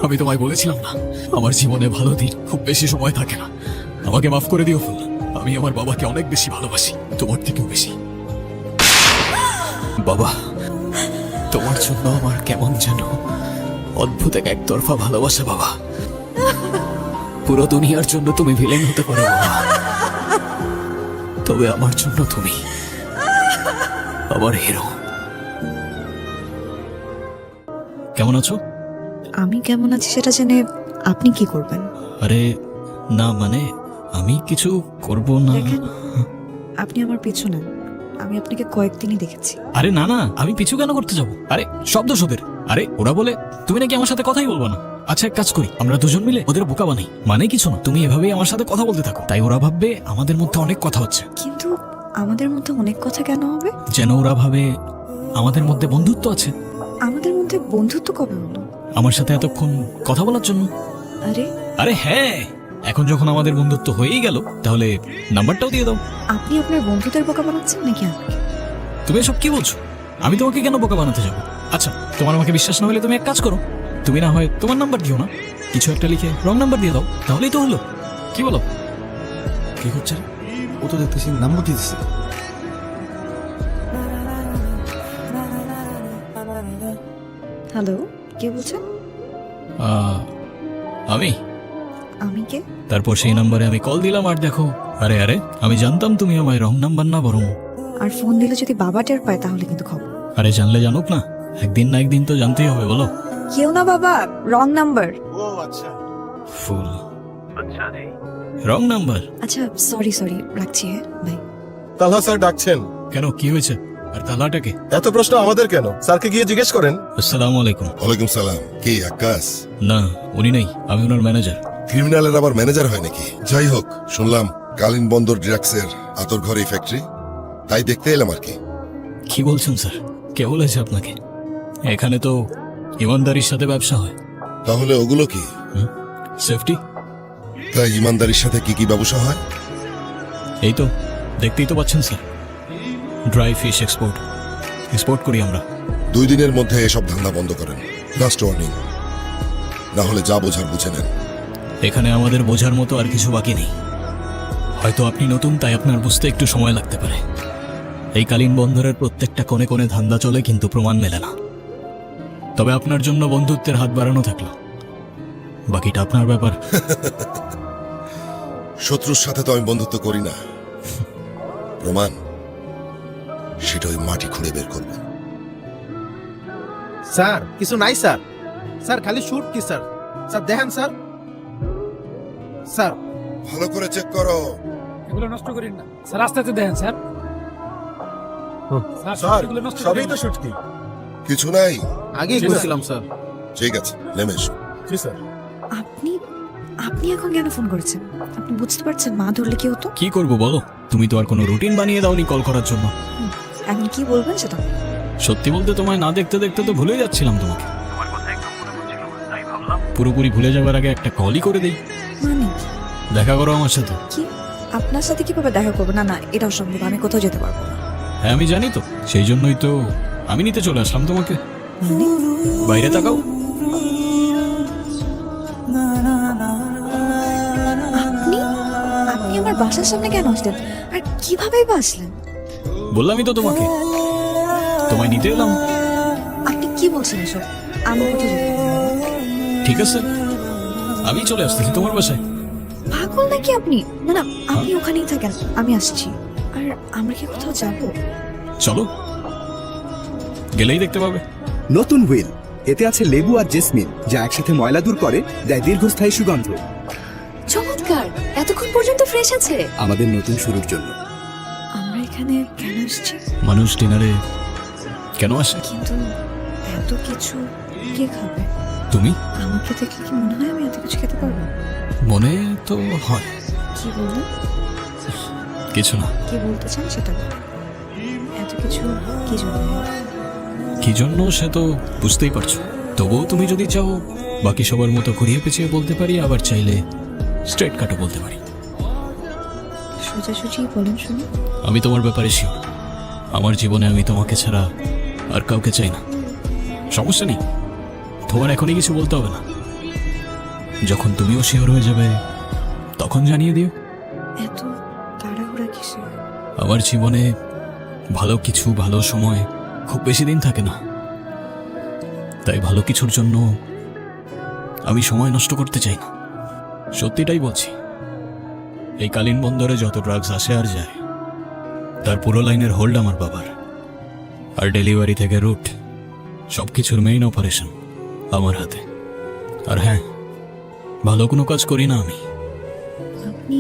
আমি তোমায় বলেছিলাম না, আমার জীবনে ভালো দিন খুব বেশি সময় থাকে না। আমাকে মাফ করে দিও ফুল। আমি আমার বাবাকে অনেক বেশি ভালোবাসি, তোমার থেকেও বেশি। বাবা, তোমার জন্য আমার কেমন যেন অদ্ভুত এক একতরফা ভালোবাসা বাবা। পুরো দুনিয়ার জন্য তুমি ভিলেন হতে পারো বাবা, তবে আমার জন্য তুমি আমার হিরো। কেমন আছো? আমি কেমন আছি সেটা জেনে আপনি কি করবেন? আরে না, মানে আমি কিছু করব না। দেখেন, আপনি আমার পিছু নেন। আমি আপনাকে কয়েকদিনই দেখেছি। আরে না না, আমি পিছু কেন করতে যাব? আরে শব্দ ওদের। আরে ওরা বলে তুমি নাকি আমার সাথে কথাই বলবো না। আচ্ছা এক কাজ করি, আমরা দুজন মিলে ওদের বোকা বানাই। মানে কিছু না, তুমি এভাবেই আমার সাথে কথা বলতে থাকো, তাই ওরা ভাববে আমাদের মধ্যে অনেক কথা হচ্ছে। কিন্তু আমাদের মধ্যে অনেক কথা কেন হবে? যেন ওরা ভাবে আমাদের মধ্যে বন্ধুত্ব আছে। আমাদের মধ্যে বন্ধুত্ব কবে হলো? আমার সাথে এতক্ষণ কথা বলার জন্য। আরে আরে হ্যাঁ, এখন যখন আমাদের বন্ধুত্ব হয়েই গেল, তাহলে নাম্বারটাও দিয়ে দাও। আপনি আপনার বন্ধুদের বোকা বানাচ্ছেন নাকি আমাকে? তুমি এসব কি বলছো? আমি তোমাকে কেন বোকা বানাতে যাবো? আচ্ছা, তোমার আমাকে বিশ্বাস না হলে তুমি এক কাজ করো, তুমি না হয় তোমার নাম্বার দিও না, কিছু একটা লিখে রং নাম্বার দিয়ে দাও, তাহলেই তো হলো। কি বলো? কি হচ্ছে রে? ও তো দেখতেছি নাম্বার দিতেছে। হ্যালো, কে বলছেন? আমি আমি কে? তারপর সেই নাম্বারে আমি কল দিলাম আর দেখো, আরে আরে আমি জানতাম তুমি আমায় রং নাম্বার না বরং। আর ফোন দিলে যদি বাবা টের পায় তাহলে কিন্তু খবর। আরে জানলে জানুক না, একদিন না একদিন তো জানতেই হবে, বলো। কেউ না বাবা, রং নাম্বার। ফুল রং নাম্বার। আচ্ছা সরি রাখছি। হ্যাঁ বাই। তালহা স্যার ডাকছেন। কেন, কি হয়েছে? আর তালাটাকে? এত প্রশ্ন আমাদের কেন? স্যারকে গিয়ে জিজ্ঞেস করেন। আসসালামু আলাইকুম। ওয়ালাইকুম সালাম। কি আকাশ? না, উনি নেই, আমি ওনার ম্যানেজার। ক্রিমিনালের আবার ম্যানেজার হয় নাকি? যাই হোক, শুনলাম কালীন বন্দর ড্রাগসের আতর ঘরে ফ্যাক্টরি, তাই দেখতে এলাম আর কি। কি বলছেন স্যার? কে বলেছে আপনাকে? এখানে তো ইমানদারির সাথে ব্যবসা হয়। তাহলে ওগুলো কি? সেফটি। তাই ইমানদারির সাথে কি কি ব্যবসা হয়? এই তো দেখতেই তো পাচ্ছেন স্যার, ড্রাই ফিশ এক্সপোর্ট করি আমরা। 2 দিনের মধ্যে এসব ধান্দা বন্ধ করেন, লাস্ট ওয়ার্নিং। না হলে যা বোঝার বুঝে নেন। এখানে আমাদের বোঝার মতো আর কিছু বাকি নেই। হয়তো আপনি নতুন, তাই আপনার বুঝতে একটু সময় লাগতে পারে। এই কালীন বন্দরের প্রত্যেকটা কোণে কোণে ধান্দা চলে, কিন্তু প্রমাণ মেলে না। তবে আপনার জন্য বন্ধুত্বের হাত বাড়ানো থাকলো, বাকিটা আপনার ব্যাপার। শত্রুর সাথে তো আমি বন্ধুত্ব করি না। প্রমাণ সেটা ওই মাটি খুঁড়ে বের করবে। স্যার কিছু নাই স্যার। স্যার খালি শুট কি স্যার? স্যার দেখেন স্যার। স্যার ভালো করে চেক করো। এগুলো নষ্ট করেন না স্যার, আস্তে আস্তে দেখেন স্যার। স্যার এগুলো নষ্ট সবই করেন তো না। শুটকি। কিছু নাই। আগেই বলেছিলাম স্যার। ঠিক আছে, নেমে এসো। জি স্যার। আপনি আপনি এখন কেন ফোন করেছেন? আপনি বুঝতে পারছেন মা ধরলে কি হতো? কি করব বলো? তুমি তো আর কোনো রুটিন বানিয়ে দাওনি কল করার জন্য। এখন কি বলবেন সেটা? সত্যি বলতে তোমায় না দেখতে দেখতে তো ভুলে যাচ্ছিলাম তোমাকে। পুরোপুরি ভুলে যাবার আগে একটা কলই করে দেই। মানে কি? দেখা করো আমার সাথে। কি আপনার সাথে কিভাবে দেখা করবো? না না, এটা অসম্ভব। আমি কোথাও যেতে পারবো না। হ্যাঁ আমি জানি তো, সেই জন্যই তো আমি নিতে চলে আসলাম তোমাকে। মানে বাইরে তাকাও। আপনি আপনি আমার বাসার সামনে কেন আসলেন? আর কিভাবেই বা আসলেন? বললামই তো তোমাকে, তোমায় নিতে এলাম। আপনি কি বলছেন এসব? আমি কোথাও যেতে পারবো না। ঠিক আছে, আমি চলে আসতেছি তোমার বাসায়। পাগল নাকি আপনি? না না, আপনি ওখানেই থাকেন, আমি আসছি। আর আমরা কি কোথাও যাবো? চলো, গেলেই দেখতে পাবে। নতুন হুইল, এতে আছে লেবু আর জেসমিন, যা একসাথে ময়লা দূর করে, দেয় দীর্ঘস্থায়ী সুগন্ধ। চমৎকার, এতক্ষণ পর্যন্ত ফ্রেশ আছে। আমাদের নতুন শুরুর জন্য। আমরা এখানে কেন আসছি? মানুষ ডিনারে কেন আসে? কিন্তু এত কিছু কে খাবে? তুমি? আমাকে দেখে কি মনে হয় আমি এত কিছু খেতে পারবো? মনে তো হয়। কি বললেন? কিছু না। কি বলতে চান সেটা বলুন। এত কিছু কি জন্য? কি জন্য সে তো বুঝতেই পারছো। তবুও তুমি যদি চাও বাকি সবার মতো ঘুরিয়ে পেঁচিয়ে বলতে পারি, আবার চাইলে স্ট্রেট কাটও বলতে পারি। সোজাসুজি বলেন শুনি। আমি তোমার ব্যাপারে শিওর। আমার জীবনে আমি তোমাকে ছাড়া আর কাউকে চাই না। সমস্যা নেই, তোমার এখনই কিছু বলতে হবে না। যখন তুমিও শিওর হয়ে যাবে তখন জানিয়ে দিও। এত তাড়াহুড়া কিসে? আমার জীবনে ভালো কিছু, ভালো সময় খুব বেশি দিন থাকে না, তাই ভালো কিছুর জন্য আমি সময় নষ্ট করতে চাই না। সত্যিটাই বলছি, এই কালীন বন্দরে যত ড্রাগস আসে আর যায় তার পুরো লাইনের হোল্ড আমার বাবার, আর ডেলিভারি থেকে রুট সবকিছুর মেইন অপারেশন আমার হাতে। আর হ্যাঁ, ভালো কোনো কাজ করি না আমি। আপনি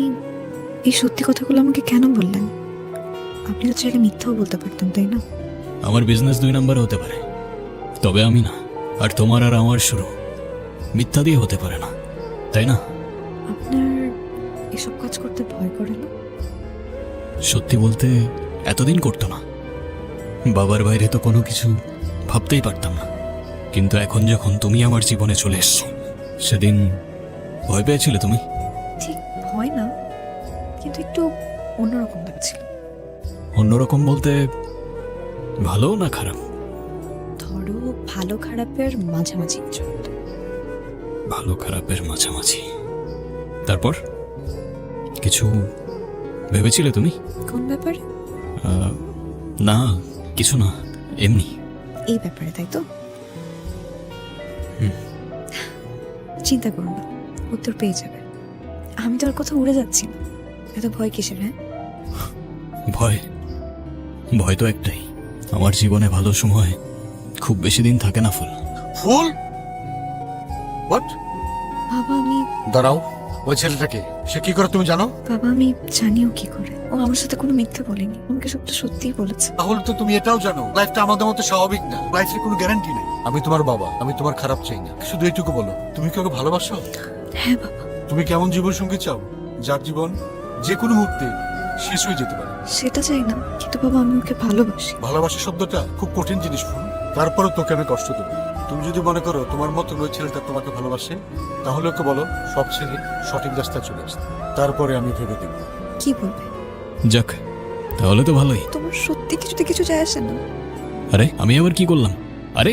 এই সত্যি কথাগুলো আমাকে কেন বললেন? আপনি তো চাইলে মিথ্যাও বলতে পারতেন, তাই না? আমার বিজনেস 2 নাম্বার হতে পারে, তবে আমি না। আর তোমার আর আমার শুরু মিথ্যা দিয়ে হতে পারে না, তাই না? আপনার এসব কাজ করতে ভয় করে না? সত্যি বলতে এতদিন করতো না, বাবার বাইরে তো কোনো কিছু ভাবতেই পারতাম না। কিন্তু এখন যখন তুমি আমার জীবনে চলে এসছো, সেদিন ভয় পেয়েছিলে তুমি? ঠিক ভয় না, কিন্তু একটু অন্যরকম লাগছিল। অন্যরকম বলতে ভালো না খারাপ? ধরো ভালো খারাপের মাঝামাঝি কিছু একটা। ভালো খারাপের মাঝামাঝি। তারপর কিছু ভেবেছিলে তুমি? কোন ব্যাপারে? না, কিছু না, এমনি। এই ব্যাপারে, তাই তো? চিন্তা করো না, উত্তর পেয়ে যাবে। আমি তো আর কোথাও উড়ে যাচ্ছি না। এত ভয় কিসের? হ্যাঁ, ভয়? ভয় তো একটাই, আমার জীবনে ভালো সময় খুব বেশি দিন থাকে না। ফুল ফুল হোয়াট? বাবা আমি দাঁড়াও, ওই ছেলেটাকে সে কি করে তুমি জানো? বাবা আমি জানিও কি করে। ও আমার সাথে কোনো মিথ্যা বলেনি, আমাকে সবটা সত্যিই বলেছে। তাহলে তো তুমি এটাও জানো লাইফটা আমাদের মতো স্বাভাবিক না, লাইফের কোনো গ্যারান্টি নেই। আমি তোমার বাবা, আমি তোমার খারাপ চাই না, শুধু এইটুকু বলো, তুমি কাউকে ভালোবাসো? হ্যাঁ বাবা। তুমি কেমন জীবন সঙ্গী চাও যার জীবন যে কোনো মুহূর্তে শেষ হয়ে যেতে পারে? সেটা চাই না, কিন্তু বাবা আমি ওকে ভালোবাসি। ভালোবাসা শব্দটা খুব কঠিন জিনিস ফুল, তারপরে তোকে আমি কষ্ট দেবো। তুমি যদি মনে করো তোমার মতো ওই ছেলেটা তোমাকে ভালোবাসে, তাহলে ওকে বলো সব ছেলে সঠিক রাস্তায় চলে আসতে, তারপরে আমি ভেবে দেব। কি বলবে? যাক, তাহলে তো ভালোই। তোমার সত্যি কিছুতে কিছু যায় আসে না। আরে আমি আবার কি করলাম? আরে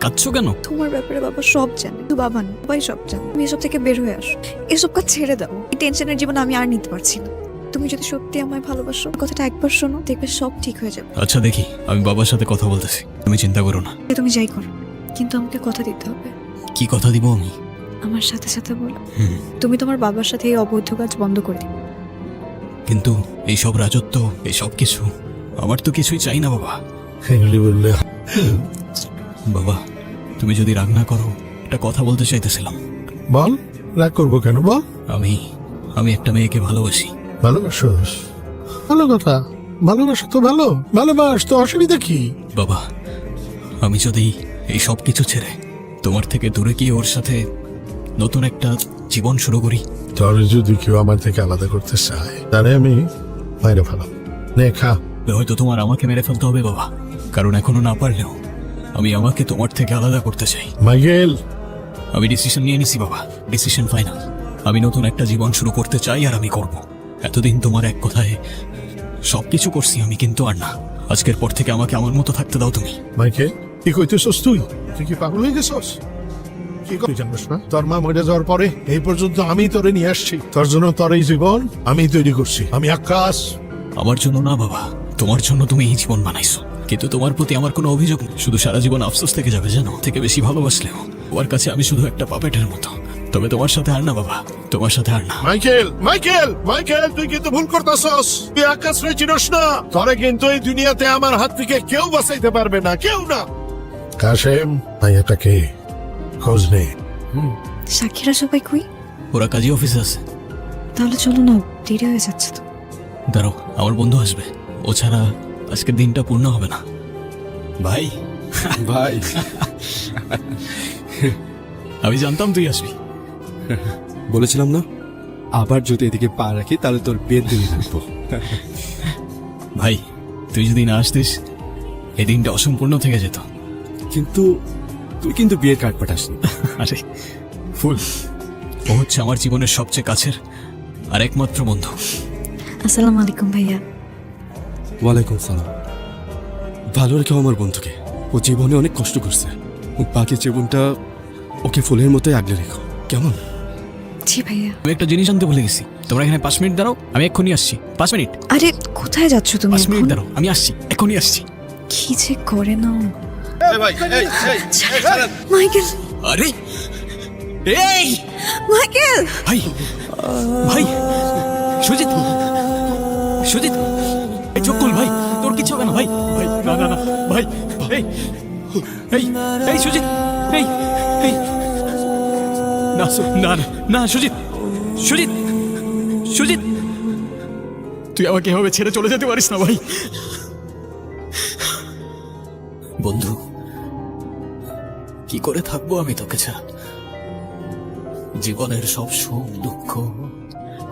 কাঁদছো কেন? তোমার ব্যাপারে বাবা সব জানে, তো বাবা না, সবাই সব জানে। তুমি এসব থেকে বের হয়ে আসো, এসব কাজ ছেড়ে দাও। এই টেনশনের জীবন আমি আর নিতে পারছি না। তুমি যদি সত্যি আমায় ভালোবাসো, কথাটা একবার শোনো, দেখবে সব ঠিক হয়ে যাবে। আচ্ছা দেখি, আমি বাবার সাথে কথা বলতেছি, তুমি চিন্তা করো না। তুমি যাই করো, কিন্তু আমাকে কথা দিতে হবে। কি কথা দিব আমি? আমার সাথে সাথে বলো, হুম, তুমি তোমার বাবার সাথে এই অবৈধ কাজ বন্ধ করে দিবে। কিন্তু এইসব রাজত্ব, এইসব কিছু আমার তো কিছুই চাই না বাবা। এগুলি বললে বাবা, তুমি যদি রাগ না করো, একটা কথা বলতে চাইতেছিলাম। বল, রাগ করবো কেন বল? আমি একটা মেয়েকে ভালোবাসি। ভালোবাসোস? ভালো কথা, ভালোবাসা তো ভালো, ভালোবাস তো, অসুবিধা কি? বাবা, আমি যদি এই সব কিছু ছেড়ে তোমার থেকে দূরে গিয়ে ওর সাথে নতুন একটা জীবন শুরু করি। তোর যদি কেউ আমার থেকে আলাদা করতে চায়, তাহলে আমি বাইরে ফেলাম। নে খা। হয়তো তোমার আমাকে মেরে ফেলতে হবে বাবা, কারণ এখনো না পারলেও আমি আমাকে তোমার থেকে আলাদা করতে চাই। মাইকেল, আমি ডিসিশন নিয়ে নিছি বাবা, ডিসিশন ফাইনাল। আমি নতুন একটা জীবন শুরু করতে চাই, আর আমি করব। এতদিন তোমার এক কথায় সবকিছু করছি আমি, কিন্তু আর না। আজকের পর থেকে আমাকে আমার মতো থাকতে দাও তুমি। মাইকেল, কি কইতেছস তুই? তুই কি পাগল হয়ে গেছস? কি করে জানিস না? তোর মা মরে যাওয়ার পরে এই পর্যন্ত আমি তোরে নিয়ে আসছি, তোর জন্য তোর এই জীবন আমি তৈরি করছি। আমি আকাশ। আমার জন্য না বাবা, তোমার জন্য তুমি এই জীবন বানাইছো, কিন্তু তোমার প্রতি আমার কোনো অভিযোগ নেই। শুধু সারা জীবন আফসোস থেকে যাবে জানো, থেকে বেশি ভালোবাসলেও ওর কাছে আমি শুধু একটা পাপেটের মতো। তবে তোমার সাথে আর না বাবা, তোমার সাথে আর না। মাইকেল, মাইকেল, মাইকেল, তুই কিন্তু ভুল করতেছস। তুই আকাশ রে চিনস না। তোরে কিন্তু এই দুনিয়াতে আমার হাত থেকে কেউ বাঁচাইতে পারবে না, কেউ না। কাশেম, মাইয়াটাকে খোঁজ নে। সাক্ষীরা সবাই কই? ওরা কাজী অফিসে আছে। তাহলে চলো না, দেরি হয়ে যাচ্ছে তো। দাঁড়াও, আমার বন্ধু আসবে, ও ছাড়া আজকের দিনটা পূর্ণ হবে না। ভাই, ভাই, আমি জানতাম তুই আসবি। বলেছিলাম না, আবার যদি এদিকে পা রাখি তাহলে তোর বিয়ের দিনই রাখবো। ভাই, তুই যদি না আসতিস এই দিনটা অসম্পূর্ণ থেকে যেত। কিন্তু তুই কিন্তু বিয়ের কার্ড পাঠাসনি। আরে ফুল, ও হচ্ছে আমার জীবনের সবচেয়ে কাছের আর একমাত্র বন্ধু। আসসালামু আলাইকুম ভাইয়া। ওয়ালাইকুম সালাম। ভালো রেখেও আমার বন্ধুকে, ও জীবনে অনেক কষ্ট করছে। ও বাকি জীবনটা ওকে ফুলের মতোই আগলে রেখো, কেমন? জি ভাইয়া। আমি একটা জিনিস আনতে ভুলে গেছি, তোমরা এখানে 5 মিনিট দাঁড়াও, আমি এক্ষুনি আসছি। 5 মিনিট, আরে কোথায় যাচ্ছ তুমি 5 মিনিট এখন? দাঁড়াও, আমি আসছি, এক্ষুনি আসছি। কি যে করে না ও। মাইকেল, আরে এই মাইকেল, ভাই, ভাই সুজিত, সুজিত এই চোখ খুল ভাই, তোর কিছু হবে না ভাই। ভাই না না না ভাই, এই এই এই সুজিত, এই এই না না না না সুজিত, সুজিত, সুজিত তুই আমাকে এভাবে ছেড়ে চলে যেতে পারিস না ভাই। বন্ধু, কি করে থাকবো আমি তোকে ছাড়া? জীবনের সব সুখ দুঃখ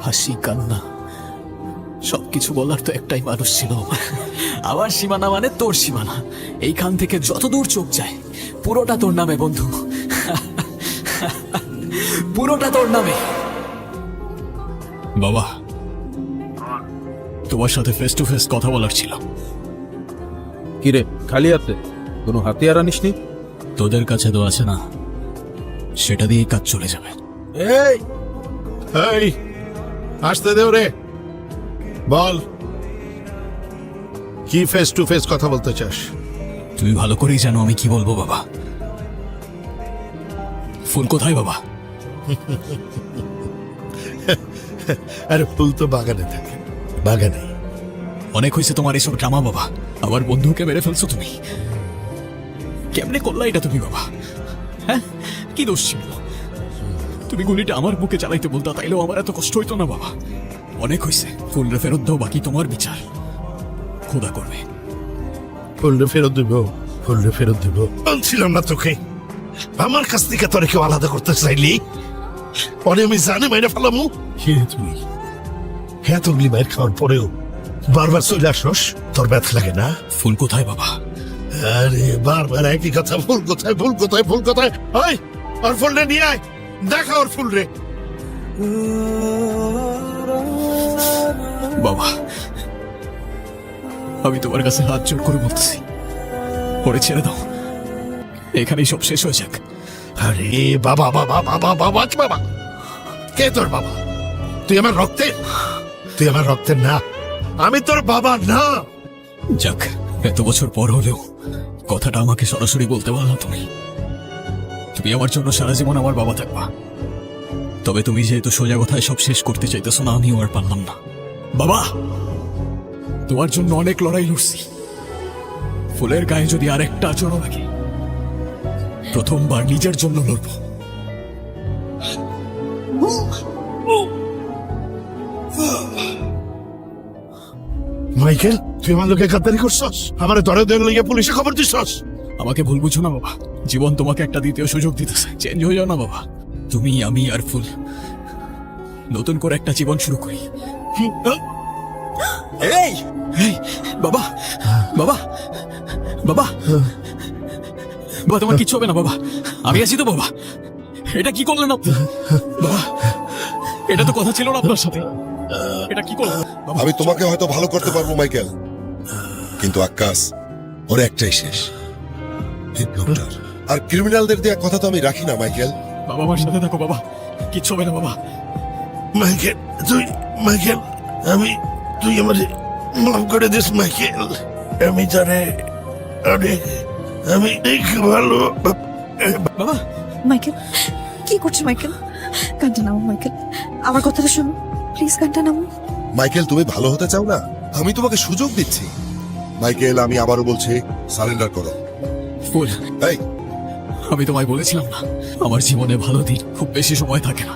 হাসি কান্না সবকিছু বলার তো একটাই মানুষ ছিল আমার। আমার সীমানা মানে তোর সীমানা, এইখান থেকে যত দূর চোখ যায় পুরোটা তোর নামে বন্ধু, পুরোটা তোর নামে। বাবা, তোমার সাথে ফেস টু ফেস কথা বলার ছিল। কিরে খালি হাতে কোনো হাতিয়ার আনিসনি? তোদের কাছে তো আছে না, সেটা দিয়েই কাজ চলে যাবে। এই এই আসতে দেও রে, বল কি ফেস টু ফেস কথা বলতে চাস? তুমি ভালো করেই জানো আমি কি বলবো বাবা। ফুল কোথায় বাবা? আরে ফুল তো বাগানে থাকে, বাগানে। অনেক হয়েছে তোমার এসব ড্রামা বাবা। আমার বন্ধুকে মেরে ফেলছো তুমি, কেমনে করলা এটা তুমি বাবা? হ্যাঁ, কি দোষ ছিল? তুমি গুলিটা আমার বুকে চালাইতে বলতা, তাইলেও আমার এত কষ্ট হইতো না বাবা। অনেক হয়েছে, ফুলরে ফেরত দাও, বাকি তোমার বিচার খোদা করবে। ফুলরে ফেরত দিব, ফুলরে ফেরত দিব বলছিলাম না তোকে? আমার কাছ থেকে তোরে কেউ আলাদা করতে চাইলি পরে আমি জানে মাইনে ফেলামু। কে তুই এতগুলি মাইর খাওয়ার পরেও বারবার চলে আসস, তোর ব্যথা লাগে না? ফুল কোথায় বাবা? আরে বারবার একই কথা, ফুল কোথায়, ফুল কোথায়, ফুল কোথায়? ওই ওর ফুলরে নিয়ে আয়, দেখা ওর ফুল রে। বাবা, আমি তোমার কাছে হাত জোর করে বলতেছি, পরে ছেড়ে দাও, এখানেই সব শেষ হয়ে যাক। আরে বাবা বাবা বাবা বাবা বাবা, কে তোর বাবা? তুই আমার রক্তের, তুই আমার রক্তের না, আমি তোর বাবা না। যাক, এত বছর পর হলেও কথাটা আমাকে সরাসরি বলতে পারলো তুমি। তুমি আমার জন্য সারা জীবন আমার বাবা থাকবা। তবে তুমি যেহেতু সোজা কথায় সব শেষ করতে চাইতেছো না, আমিও আর পারলাম না। বাবা, তোমার জন্য অনেক লড়াই লড়ছি। ফুলের গায়ে যদি আর একটা আচরণ লাগে, প্রথমবার নিজের জন্য লড়ব। মাইকেল, তুই আমার লোকে গাদ্দারি করছস, আমার দরে দরে লইয়া পুলিশে খবর দিছস। আমাকে ভুল বুঝো না বাবা, জীবন তোমাকে একটা দ্বিতীয় সুযোগ দিতেছে। চেঞ্জ হয়ে যাও না বাবা। তুমি, আমি আর ফুল নতুন করে একটা জীবন শুরু করি। এই এই বাবা, বাবা, বাবা, বাবা তোমার কিচ্ছু হবে না বাবা, আমি আছি তো বাবা। এটা কি করলেন আপনি বাবা? এটা তো কথা ছিল না আপনার সাথে, এটা কি করলেন বাবা? আমি তোমাকে হয়তো ভালো করতে পারবো মাইকেল, কিন্তু আক্কাস ওর একটাই শেষ, এনকাউন্টার। আর ক্রিমিনালদের দেয়া কথা তো আমি রাখি না মাইকেল। বাবা আমার সাথে থাকো বাবা, কিচ্ছু হবে না বাবা। মাইকেল, তুই মাইকেল, তুই আমার মাফ করে দিস মাইকেল। আমি জানে আমি ভালো। বাবা, মাইকেল কি করছো মাইকেল? কান্টা নামো মাইকেল, আমার কথাটা শোনো প্লিজ, কান্টা নামো। মাইকেল, তুমি ভালো হতে চাও না? আমি তোমাকে সুযোগ দিচ্ছি। মাইকেল, আমি আবারও বলছি, সারেন্ডার করো। ফুল, এই, আমি তোমায় বলেছিলাম না, আমার জীবনে ভালো দিন খুব বেশি সময় থাকে না।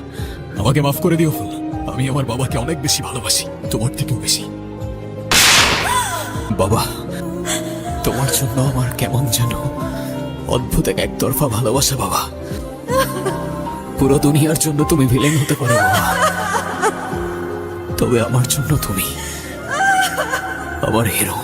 আমাকে মাফ করে দিও ফুল, আমি আমার বাবাকে অনেক বেশি ভালোবাসি, তোমার থেকেও বেশি। বাবা, তোমার জন্য আমার কেমন যেন অদ্ভুত এক একতরফা ভালোবাসা বাবা। পুরো দুনিয়ার জন্য তুমি ভিলেন হতে পারো বাবা, তবে আমার জন্য তুমি আমার হিরো।